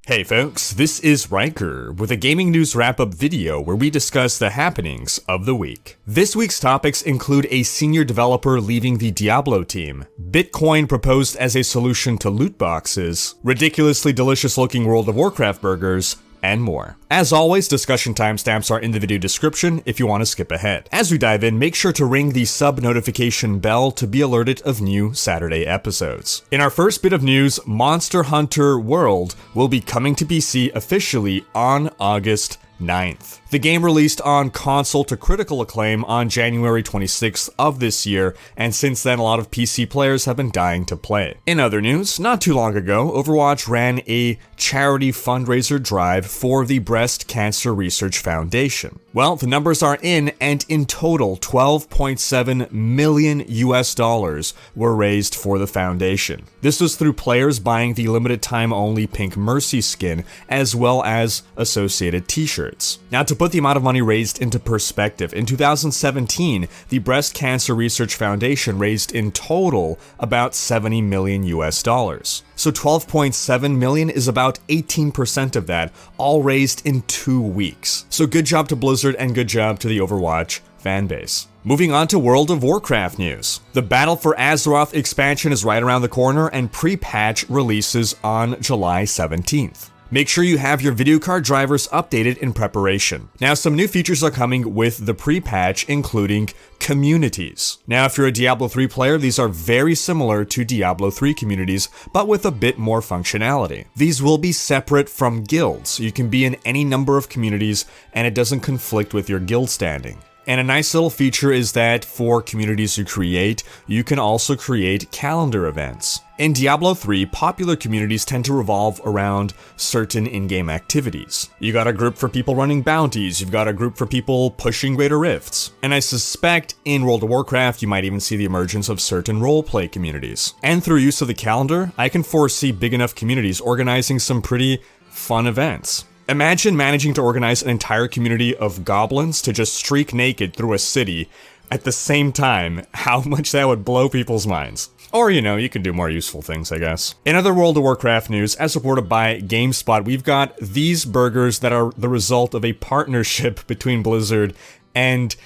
Hey folks, this is Rhykker with a gaming news wrap-up video where we discuss the happenings of the week. This week's topics include a senior developer leaving the Diablo team, Bitcoin proposed as a solution to loot boxes, ridiculously delicious looking World of Warcraft burgers, and more. As always, discussion timestamps are in the video description if you want to skip ahead. As we dive in, make sure to ring the sub notification bell to be alerted of new Saturday episodes. In our first bit of news, Monster Hunter World will be coming to PC officially on August 9th. The game released on console to critical acclaim on January 26th of this year, and since then a lot of PC players have been dying to play. In other news, not too long ago, Overwatch ran a charity fundraiser drive for the Breast Cancer Research Foundation. Well, the numbers are in, and in total, $12.7 million were raised for the foundation. This was through players buying the limited time only Pink Mercy skin, as well as associated t-shirts. Now, to put the amount of money raised into perspective, in 2017, the Breast Cancer Research Foundation raised in total about $70 million. So 12.7 million is about 18% of that, all raised in 2 weeks. So good job to Blizzard and good job to the Overwatch fanbase. Moving on to World of Warcraft news. The Battle for Azeroth expansion is right around the corner and pre-patch releases on July 17th. Make sure you have your video card drivers updated in preparation. Now, some new features are coming with the pre-patch, including communities. Now, if you're a Diablo 3 player, these are very similar to Diablo 3 communities, but with a bit more functionality. These will be separate from guilds. You can be in any number of communities, and it doesn't conflict with your guild standing. And a nice little feature is that for communities you create, you can also create calendar events. In Diablo 3, popular communities tend to revolve around certain in-game activities. You got a group for people running bounties, you've got a group for people pushing greater rifts. And I suspect in World of Warcraft, you might even see the emergence of certain roleplay communities. And through use of the calendar, I can foresee big enough communities organizing some pretty fun events. Imagine managing to organize an entire community of goblins to just streak naked through a city at the same time, how much that would blow people's minds. Or, you can do more useful things, I guess. In other World of Warcraft news, as reported by GameSpot, we've got these burgers that are the result of a partnership between Blizzard and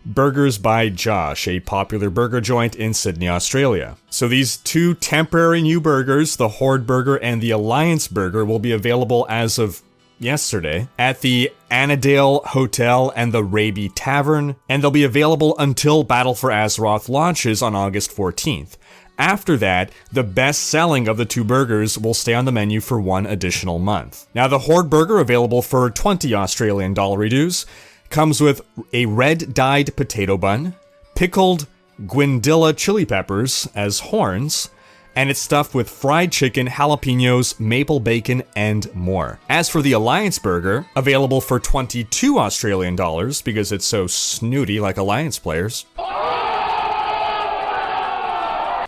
Burgers by Josh, a popular burger joint in Sydney, Australia. So these two temporary new burgers, the Horde Burger and the Alliance Burger, will be available as of yesterday at the Annandale Hotel and the Raby Tavern, and they'll be available until Battle for Azeroth launches on August 14th. After that, the best selling of the two burgers will stay on the menu for 1 additional month. Now, the Horde Burger, available for 20 Australian dollar dues, comes with a red dyed potato bun, pickled Guindilla chili peppers as horns, and it's stuffed with fried chicken, jalapenos, maple bacon, and more. As for the Alliance Burger, available for 22 Australian dollars because it's so snooty like Alliance players,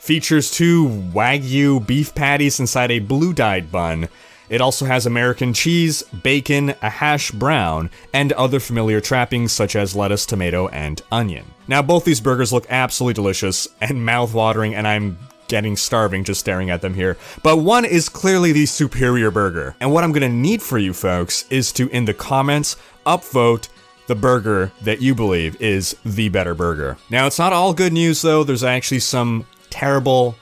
features 2 Wagyu beef patties inside a blue-dyed bun. It also has American cheese, bacon, a hash brown, and other familiar trappings such as lettuce, tomato, and onion. Now, both these burgers look absolutely delicious and mouth-watering, and I'm getting starving just staring at them here. But one is clearly the superior burger. And what I'm gonna need for you folks is to, in the comments, upvote the burger that you believe is the better burger. Now, it's not all good news though. There's actually some terrible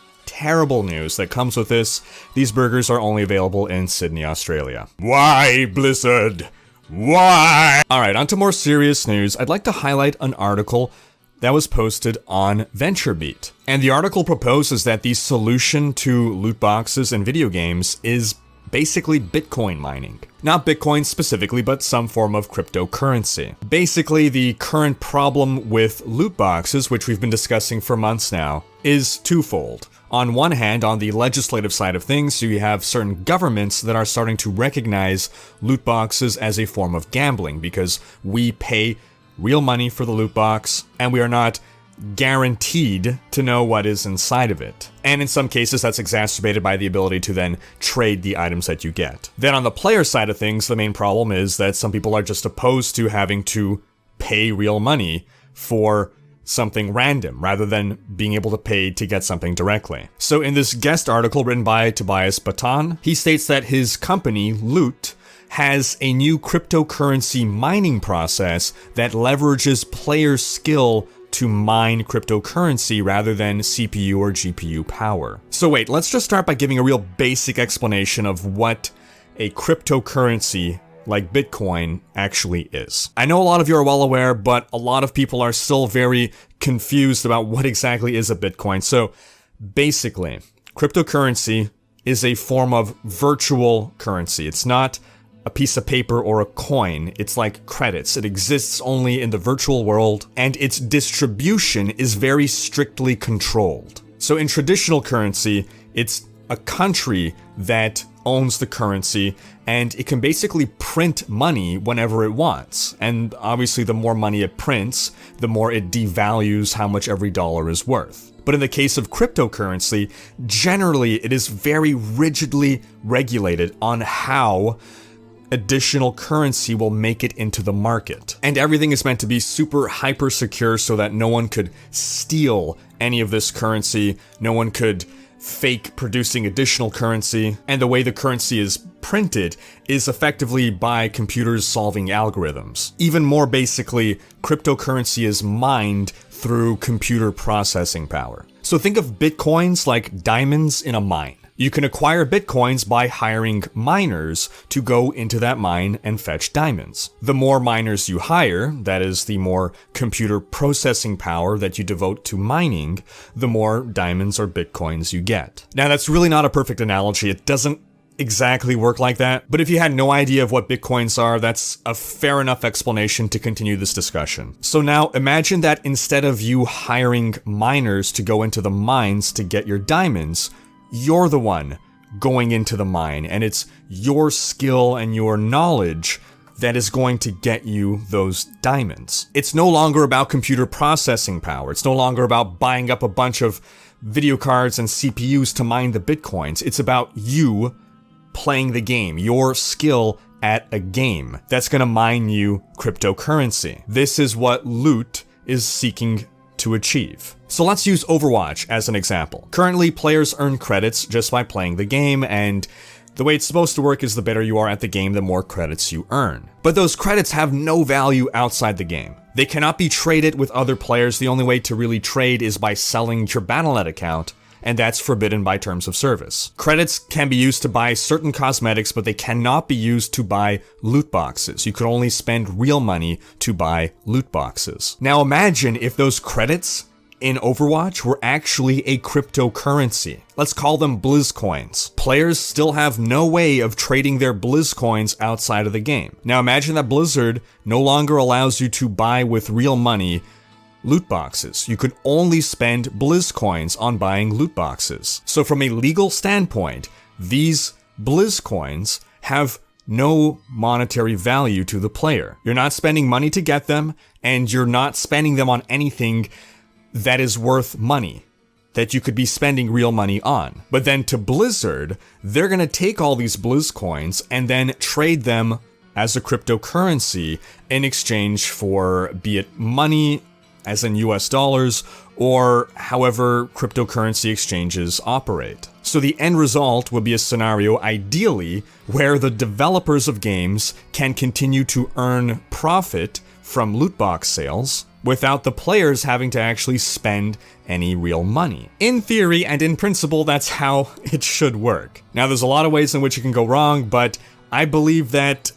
news that comes with this. These burgers are only available in Sydney, Australia. Why, Blizzard? Why? Alright, on to more serious news. I'd like to highlight an article that was posted on VentureBeat. And the article proposes that the solution to loot boxes in video games is basically Bitcoin mining. Not Bitcoin specifically, but some form of cryptocurrency. Basically, the current problem with loot boxes, which we've been discussing for months now, is twofold. On one hand, on the legislative side of things, you have certain governments that are starting to recognize loot boxes as a form of gambling because we pay real money for the loot box, and we are not guaranteed to know what is inside of it. And in some cases, that's exacerbated by the ability to then trade the items that you get. Then on the player side of things, the main problem is that some people are just opposed to having to pay real money for something random rather than being able to pay to get something directly. So in this guest article written by Tobias Baton, he states that his company, Loot, has a new cryptocurrency mining process that leverages player skill to mine cryptocurrency rather than CPU or GPU power. So wait, let's just start by giving a real basic explanation of what a cryptocurrency like Bitcoin actually is. I know a lot of you are well aware, but a lot of people are still very confused about what exactly is a Bitcoin. So basically, cryptocurrency is a form of virtual currency. It's not a piece of paper or a coin. It's like credits. It exists only in the virtual world, and its distribution is very strictly controlled. So in traditional currency, it's a country that owns the currency, and it can basically print money whenever it wants. And obviously, the more money it prints, the more it devalues how much every dollar is worth. But in the case of cryptocurrency, generally it is very rigidly regulated on how additional currency will make it into the market. And everything is meant to be super hyper secure so that no one could steal any of this currency, no one could fake producing additional currency, and the way the currency is printed is effectively by computers solving algorithms. Even more basically, cryptocurrency is mined through computer processing power. So think of bitcoins like diamonds in a mine. You can acquire bitcoins by hiring miners to go into that mine and fetch diamonds. The more miners you hire, that is, the more computer processing power that you devote to mining, the more diamonds or bitcoins you get. Now, that's really not a perfect analogy. It doesn't exactly work like that, but if you had no idea of what bitcoins are, that's a fair enough explanation to continue this discussion. So now imagine that instead of you hiring miners to go into the mines to get your diamonds, you're the one going into the mine, and it's your skill and your knowledge that is going to get you those diamonds. It's no longer about computer processing power. It's no longer about buying up a bunch of video cards and CPUs to mine the bitcoins. It's about you playing the game, your skill at a game that's going to mine you cryptocurrency. This is what Loot is seeking to achieve. So let's use Overwatch as an example. Currently, players earn credits just by playing the game, and the way it's supposed to work is the better you are at the game, the more credits you earn. But those credits have no value outside the game. They cannot be traded with other players. The only way to really trade is by selling your Battle.net account, and that's forbidden by terms of service. Credits can be used to buy certain cosmetics, but they cannot be used to buy loot boxes. You could only spend real money to buy loot boxes. Now imagine if those credits in Overwatch were actually a cryptocurrency. Let's call them Blizz coins. Players still have no way of trading their Blizz coins outside of the game. Now imagine that Blizzard no longer allows you to buy with real money loot boxes. You could only spend Blizz coins on buying loot boxes. So from a legal standpoint, these Blizz coins have no monetary value to the player. You're not spending money to get them, and you're not spending them on anything that is worth money that you could be spending real money on. But then to Blizzard, they're gonna take all these Blizz coins and then trade them as a cryptocurrency in exchange for, be it money, as in US dollars, or however cryptocurrency exchanges operate. So the end result would be a scenario, ideally, where the developers of games can continue to earn profit from loot box sales without the players having to actually spend any real money. In theory and in principle, that's how it should work. Now, there's a lot of ways in which it can go wrong, but I believe that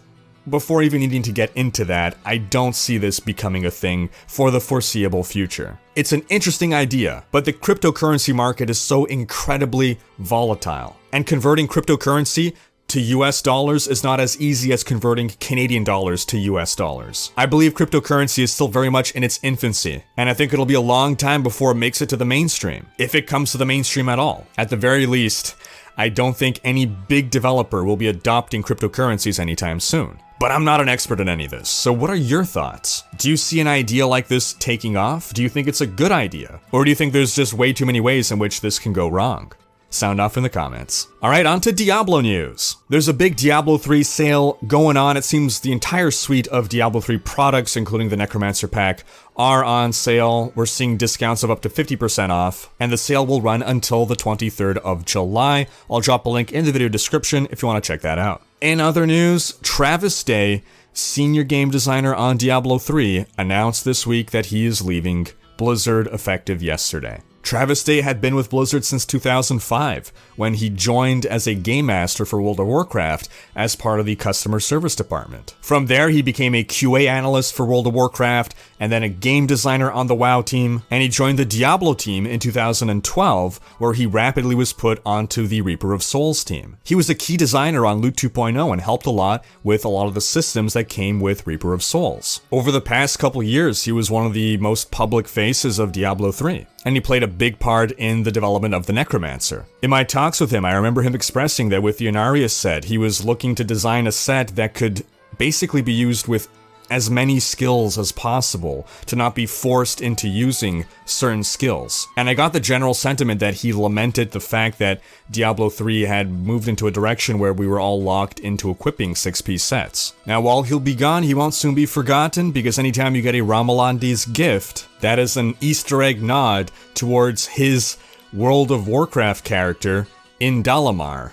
before even needing to get into that, I don't see this becoming a thing for the foreseeable future. It's an interesting idea, but the cryptocurrency market is so incredibly volatile, and converting cryptocurrency to US dollars is not as easy as converting Canadian dollars to US dollars. I believe cryptocurrency is still very much in its infancy, and I think it'll be a long time before it makes it to the mainstream, if it comes to the mainstream at all. At the very least, I don't think any big developer will be adopting cryptocurrencies anytime soon. But I'm not an expert in any of this, so what are your thoughts? Do you see an idea like this taking off? Do you think it's a good idea? Or do you think there's just way too many ways in which this can go wrong? Sound off in the comments. Alright, on to Diablo news. There's a big Diablo 3 sale going on. It seems the entire suite of Diablo 3 products, including the Necromancer pack, are on sale. We're seeing discounts of up to 50% off, and the sale will run until the 23rd of July. I'll drop a link in the video description if you want to check that out. In other news, Travis Day, senior game designer on Diablo 3, announced this week that he is leaving Blizzard effective yesterday. Travis Day had been with Blizzard since 2005, when he joined as a game master for World of Warcraft as part of the customer service department. From there, he became a QA analyst for World of Warcraft, and then a game designer on the WoW team, and he joined the Diablo team in 2012, where he rapidly was put onto the Reaper of Souls team. He was a key designer on Loot 2.0 and helped a lot with a lot of the systems that came with Reaper of Souls. Over the past couple years, he was one of the most public faces of Diablo 3. And he played a big part in the development of the Necromancer. In my talks with him, I remember him expressing that with the Inarius set, he was looking to design a set that could basically be used with as many skills as possible, to not be forced into using certain skills. And I got the general sentiment that he lamented the fact that Diablo 3 had moved into a direction where we were all locked into equipping 6-piece sets. Now, while he'll be gone, he won't soon be forgotten, because anytime you get a Ramalandi's gift, that is an Easter egg nod towards his World of Warcraft character in Dalamar.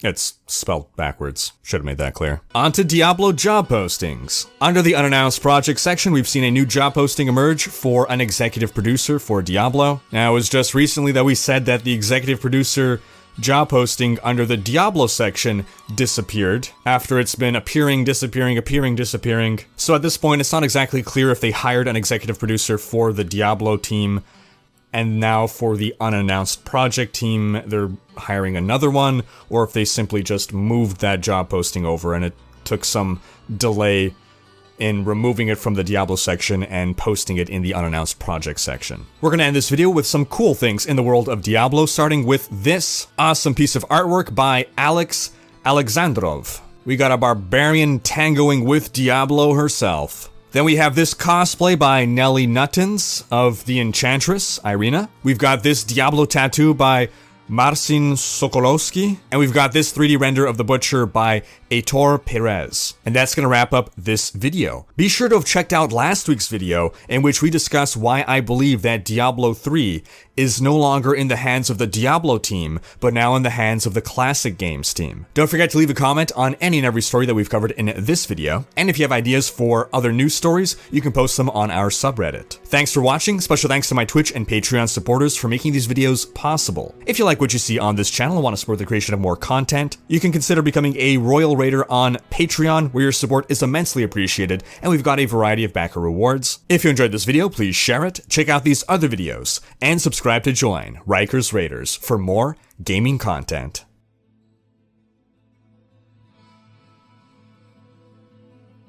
It's spelled backwards. Should have made that clear. On to Diablo job postings. Under the unannounced project section, we've seen a new job posting emerge for an executive producer for Diablo. Now, it was just recently that we said that the executive producer job posting under the Diablo section disappeared after it's been appearing, disappearing. So at this point, it's not exactly clear if they hired an executive producer for the Diablo team, and now for the unannounced project team, they're hiring another one, or if they simply just moved that job posting over and it took some delay in removing it from the Diablo section and posting it in the unannounced project section. We're gonna end this video with some cool things in the world of Diablo, starting with this awesome piece of artwork by Alex Alexandrov. We got a barbarian tangoing with Diablo herself. Then we have this cosplay by Nelly Nuttons of the Enchantress, Irina. We've got this Diablo tattoo by Marcin Sokolowski. And we've got this 3D render of the Butcher by Heitor Perez. And that's gonna wrap up this video. Be sure to have checked out last week's video in which we discussed why I believe that Diablo 3 is no longer in the hands of the Diablo team, but now in the hands of the Classic Games team. Don't forget to leave a comment on any and every story that we've covered in this video. And if you have ideas for other news stories, you can post them on our subreddit. Thanks for watching. Special thanks to my Twitch and Patreon supporters for making these videos possible. If you like what you see on this channel and want to support the creation of more content, you can consider becoming a Royal Raider on Patreon, where your support is immensely appreciated, and we've got a variety of backer rewards. If you enjoyed this video, please share it, check out these other videos, and subscribe to join Rhykkers Raiders for more gaming content.